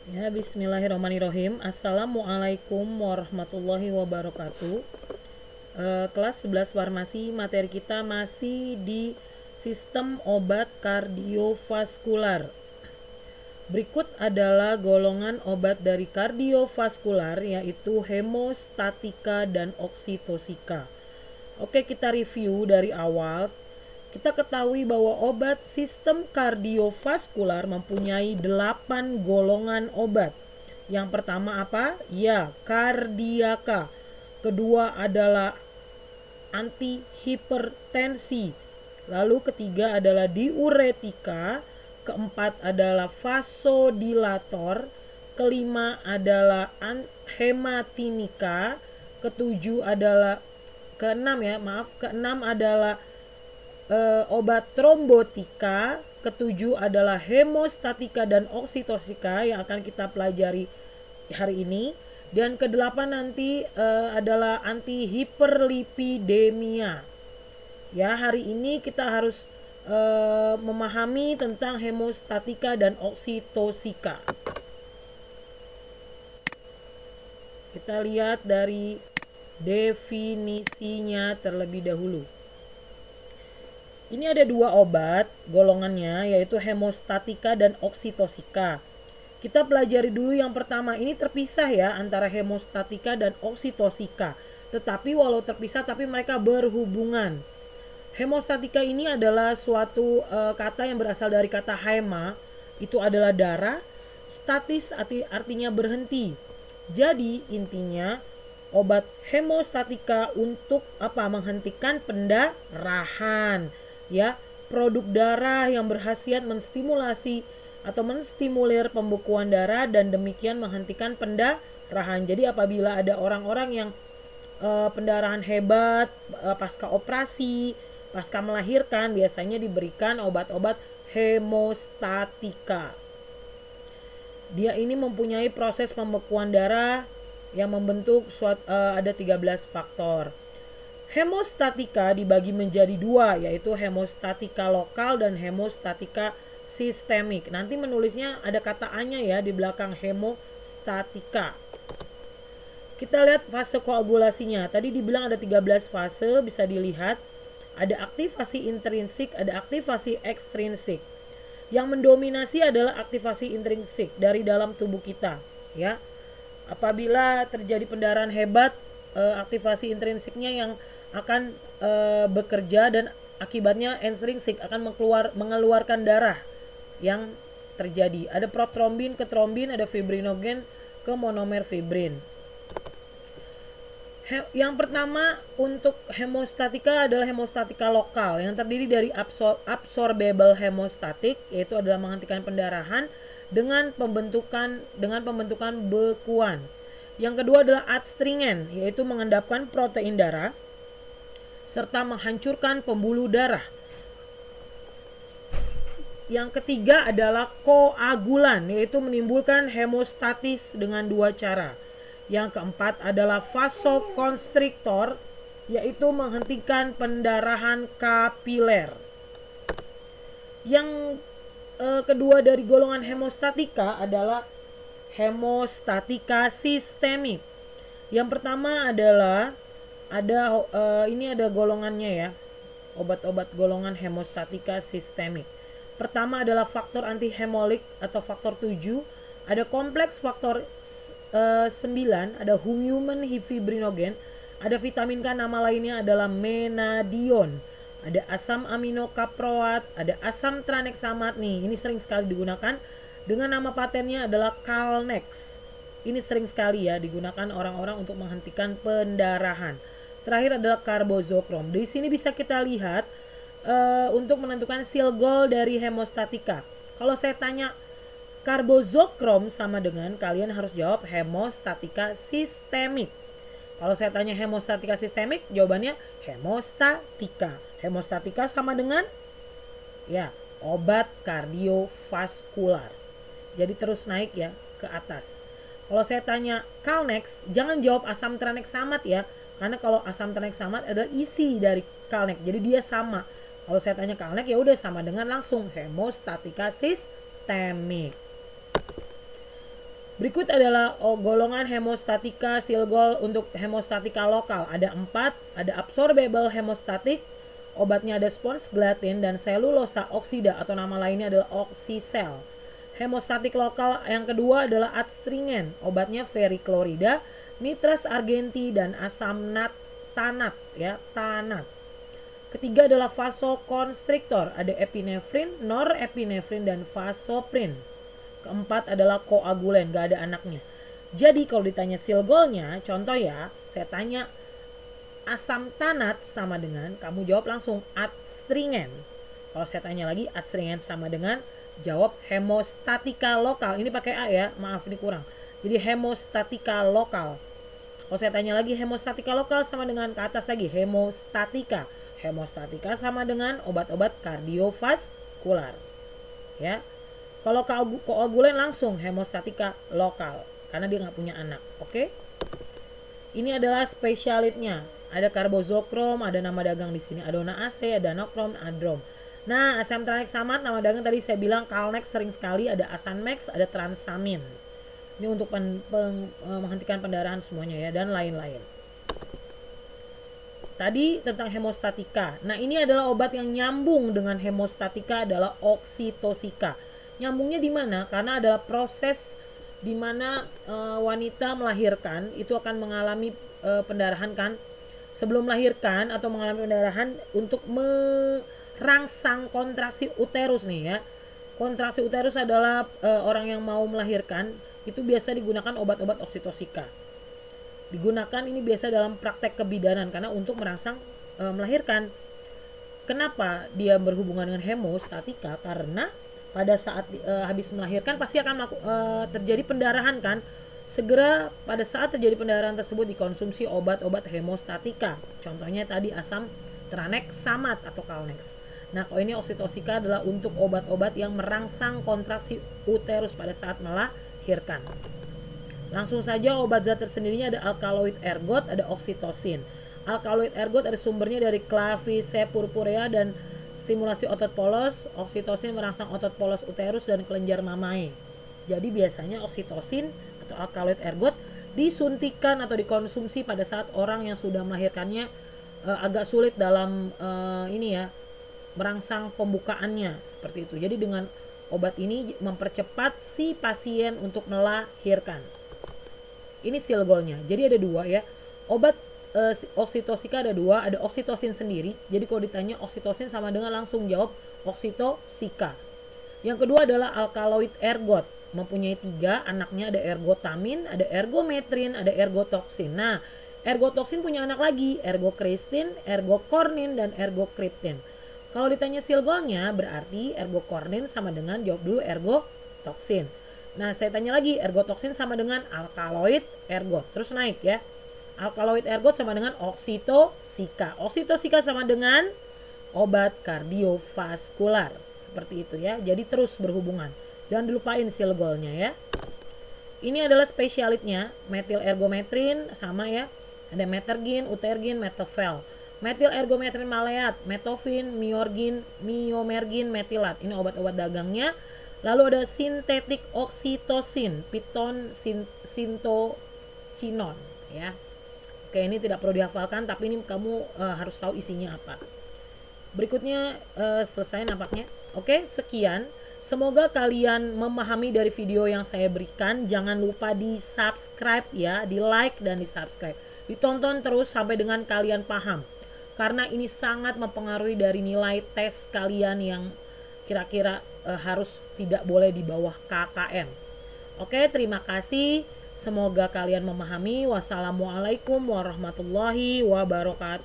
Ya, bismillahirrahmanirrahim. Assalamualaikum warahmatullahi wabarakatuh. Kelas 11 farmasi, materi kita masih di sistem obat kardiovaskular. Berikut adalah golongan obat dari kardiovaskular, yaitu hemostatika dan oksitosika. Oke, kita review dari awal. Kita ketahui bahwa obat sistem kardiovaskular mempunyai 8 golongan obat. Yang pertama apa? Ya, kardiaka. Kedua adalah antihipertensi. Lalu ketiga adalah diuretika. Keempat adalah vasodilator. Kelima adalah hematinika. Keenam adalah obat trombotika. Ketujuh adalah hemostatika dan oksitosika yang akan kita pelajari hari ini. Dan kedelapan nanti adalah antihiperlipidemia. Ya, hari ini kita harus memahami tentang hemostatika dan oksitosika. Kita lihat dari definisinya terlebih dahulu. Ini ada dua obat golongannya, yaitu hemostatika dan oksitosika. Kita pelajari dulu yang pertama. Ini terpisah ya antara hemostatika dan oksitosika. Tetapi walau terpisah tapi mereka berhubungan. Hemostatika ini adalah suatu kata yang berasal dari kata hema, itu adalah darah. Statis artinya berhenti. Jadi intinya obat hemostatika untuk apa? Menghentikan pendarahan. Ya, produk darah yang berkhasiat menstimulasi atau menstimulir pembekuan darah dan demikian menghentikan pendarahan. Jadi apabila ada orang-orang yang pendarahan hebat pasca operasi, pasca melahirkan, biasanya diberikan obat-obat hemostatika. Dia ini mempunyai proses pembekuan darah yang membentuk ada 13 faktor. Hemostatika dibagi menjadi dua, yaitu hemostatika lokal dan hemostatika sistemik. Nanti menulisnya ada kata A-nya ya di belakang hemostatika. Kita lihat fase koagulasinya. Tadi dibilang ada 13 fase, bisa dilihat. Ada aktivasi intrinsik, ada aktivasi ekstrinsik. Yang mendominasi adalah aktivasi intrinsik dari dalam tubuh kita, ya. Apabila terjadi pendarahan hebat, aktivasi intrinsiknya yang akan bekerja dan akibatnya ekstrinsik akan mengeluarkan darah yang terjadi. Ada protrombin ke trombin, ada fibrinogen ke monomer fibrin. Yang pertama untuk hemostatika adalah hemostatika lokal yang terdiri dari absorbable hemostatik, yaitu adalah menghentikan pendarahan dengan pembentukan bekuan. Yang kedua adalah adstringen, yaitu mengendapkan protein darah serta menghancurkan pembuluh darah. Yang ketiga adalah koagulan, yaitu menimbulkan hemostatis dengan dua cara. Yang keempat adalah vasokonstriktor, yaitu menghentikan pendarahan kapiler. Yang kedua dari golongan hemostatika adalah hemostatika sistemik. Yang pertama adalah ini ada golongannya ya, obat-obat golongan hemostatika sistemik. Pertama adalah faktor antihemolik atau faktor 7, ada kompleks faktor 9, ada human fibrinogen, ada vitamin K, nama lainnya adalah menadion, ada asam amino kaproat, ada asam tranexamat nih, ini sering sekali digunakan dengan nama patennya adalah Calnex. Ini sering sekali ya digunakan orang-orang untuk menghentikan pendarahan. Terakhir adalah karbozokrom. Di sini bisa kita lihat untuk menentukan seal goal dari hemostatika. Kalau saya tanya karbozokrom sama dengan, kalian harus jawab hemostatika sistemik. Kalau saya tanya hemostatika sistemik, jawabannya hemostatika. Hemostatika sama dengan ya obat kardiovaskular. Jadi terus naik ya ke atas. Kalau saya tanya Calnex, jangan jawab asam tranexamat ya, karena kalau asam tranexamat adalah isi dari Calnex, jadi dia sama. Kalau saya tanya Calnex ya udah sama dengan langsung hemostatika sistemik. Berikut adalah golongan hemostatika silgol untuk hemostatika lokal. Ada 4, ada absorbable hemostatik, obatnya ada spons gelatin dan selulosa oksida atau nama lainnya adalah oksisel. Hemostatik lokal yang kedua adalah adstringen, obatnya veriklorida, nitras argenti dan asam tanat ya, tanat. Ketiga adalah vasokonstriktor, ada epinefrin, norepinefrin dan vasoprin. Keempat adalah koagulen, gak ada anaknya. Jadi kalau ditanya silgolnya, contoh ya, saya tanya asam tanat sama dengan, kamu jawab langsung adstringen. Kalau saya tanya lagi, adstringen sama dengan, jawab hemostatika lokal. Ini pakai A ya, maaf ini kurang. Jadi hemostatika lokal. Kalau saya tanya lagi, hemostatika lokal sama dengan ke atas lagi, hemostatika. Hemostatika sama dengan obat-obat kardiovaskular. Ya. Kalau koagulen langsung hemostatika lokal karena dia nggak punya anak. Oke? Ini adalah spesialitnya. Ada karbozokrom, ada nama dagang di sini. Adona AC, ada nokrom, adrom. Nah, asam tranexamat nama dagang tadi saya bilang Calnex sering sekali, ada Asanmex, ada Transamin. Ini untuk menghentikan pendarahan semuanya ya dan lain-lain. Tadi tentang hemostatika. Nah, ini adalah obat yang nyambung dengan hemostatika adalah oksitosika. Nyambungnya di mana? Karena adalah proses di mana wanita melahirkan itu akan mengalami pendarahan kan. Sebelum melahirkan atau mengalami pendarahan untuk merangsang kontraksi uterus nih ya. Kontraksi uterus adalah orang yang mau melahirkan itu biasa digunakan obat-obat oksitosika. Digunakan ini biasa dalam praktek kebidanan karena untuk merangsang melahirkan. Kenapa dia berhubungan dengan hemostatika? Karena pada saat habis melahirkan pasti akan terjadi pendarahan kan. Segera pada saat terjadi pendarahan tersebut dikonsumsi obat-obat hemostatika. Contohnya tadi asam tranexamat atau Calnex. Nah, kalau ini oksitosika adalah untuk obat-obat yang merangsang kontraksi uterus pada saat melahirkan. Langsung saja obat zat tersendirinya ada alkaloid ergot, ada oksitosin. Alkaloid ergot ada sumbernya dari Clavice purpurea dan stimulasi otot polos. Oksitosin merangsang otot polos uterus dan kelenjar mamae. Jadi biasanya oksitosin atau alkaloid ergot disuntikan atau dikonsumsi pada saat orang yang sudah melahirkannya agak sulit dalam merangsang pembukaannya seperti itu. Jadi dengan obat ini mempercepat si pasien untuk melahirkan. Ini silgolnya. Jadi ada 2 ya. Obat oksitosika ada 2, ada oksitosin sendiri. Jadi kalau ditanya oksitosin sama dengan langsung jawab oksitosika. Yang kedua adalah alkaloid ergot. Mempunyai 3, anaknya ada ergotamin, ada ergometrin, ada ergotoksin. Nah, ergotoksin punya anak lagi, ergokristin, ergokornin, dan ergokriptin. Kalau ditanya silgolnya berarti ergokornin sama dengan, jawab dulu ergotoksin. Nah, saya tanya lagi, ergotoksin sama dengan alkaloid ergot. Terus naik ya. Alkaloid ergot sama dengan oksitosika. Oksitosika sama dengan obat kardiovaskular. Seperti itu ya. Jadi terus berhubungan. Jangan dilupain silgolnya ya. Ini adalah spesialitnya. Metil ergometrin sama ya. Ada metergin, utergin, metofel. Metil ergometrin maleat, metofin, miomergin, metilat. Ini obat-obat dagangnya. Lalu ada sintetik oksitosin, piton, sintocinon ya. Oke, ini tidak perlu dihafalkan tapi ini kamu harus tahu isinya apa. Berikutnya selesai nampaknya. Oke, sekian. Semoga kalian memahami dari video yang saya berikan. Jangan lupa di subscribe ya, di like dan di subscribe. Ditonton terus sampai dengan kalian paham. Karena ini sangat mempengaruhi dari nilai tes kalian yang kira-kira harus tidak boleh di bawah KKM. Oke, terima kasih. Semoga kalian memahami. Wassalamualaikum warahmatullahi wabarakatuh.